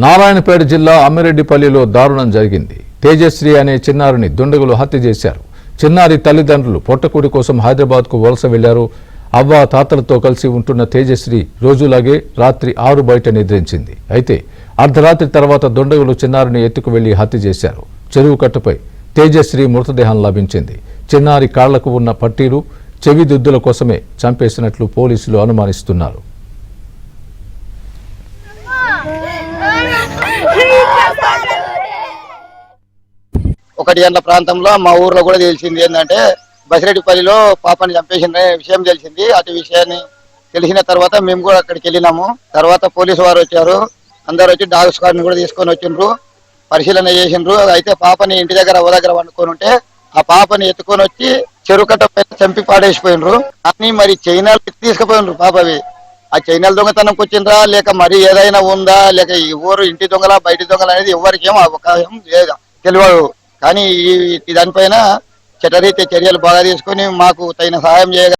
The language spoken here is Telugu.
నారాయణపేట జిల్లా అమ్మిరెడ్డిపల్లిలో దారుణం జరిగింది. తేజశ్రీ అనే చిన్నారిని దుండగులు హత్య చేశారు. చిన్నారి తల్లిదండ్రులు పొట్టకూడి కోసం హైదరాబాద్కు వలస వెళ్లారు. అవ్వ తాతలతో కలిసి ఉంటున్న తేజశ్రీ రోజులాగే రాత్రి 6 బయట నిద్రించింది. అయితే అర్ధరాత్రి తర్వాత దుండగులు చిన్నారిని ఎత్తుకు వెళ్లి హత్య చేశారు. చెరువు కట్టుపై తేజశ్రీ మృతదేహం లభించింది. చిన్నారి కాళ్లకు ఉన్న పట్టీలు, చెవి దుద్దుల కోసమే చంపేసినట్లు పోలీసులు అనుమానిస్తున్నారు. 1 గంటల ప్రాంతంలో మా ఊర్లో కూడా తెలిసింది ఏంటంటే బసిరెడ్డిపల్లిలో పాపని చంపేసిన విషయం తెలిసింది. అటు విషయాన్ని తెలిసిన తర్వాత మేము కూడా అక్కడికి వెళ్ళినాము. తర్వాత పోలీసు వారు వచ్చారు. అందరు వచ్చి డాగ్ స్క్వాడ్ ని కూడా తీసుకొని వచ్చిండ్రు, పరిశీలన చేసిండ్రు. అయితే పాపని ఇంటి దగ్గర వండుకొని ఉంటే ఆ పాపని ఎత్తుకొని వచ్చి చెరుకట్ట చంపి పాడేసిపోయినరు. కానీ మరి చైనాలు తీసుకుపోయినరు పాపవి. ఆ చైనాల దొంగతనంకి వచ్చిండ్రా లేక మరి ఏదైనా ఉందా లేక ఈ ఊరు ఇంటి దొంగల బయటి దొంగల అనేది ఎవరికేమో అవకాశం లేదు, తెలియదు. కానీ ఈ దానిపైన చట్టరీత్యా చర్యలు బాగా తీసుకొని మాకు తగిన సహాయం చేయగలరు.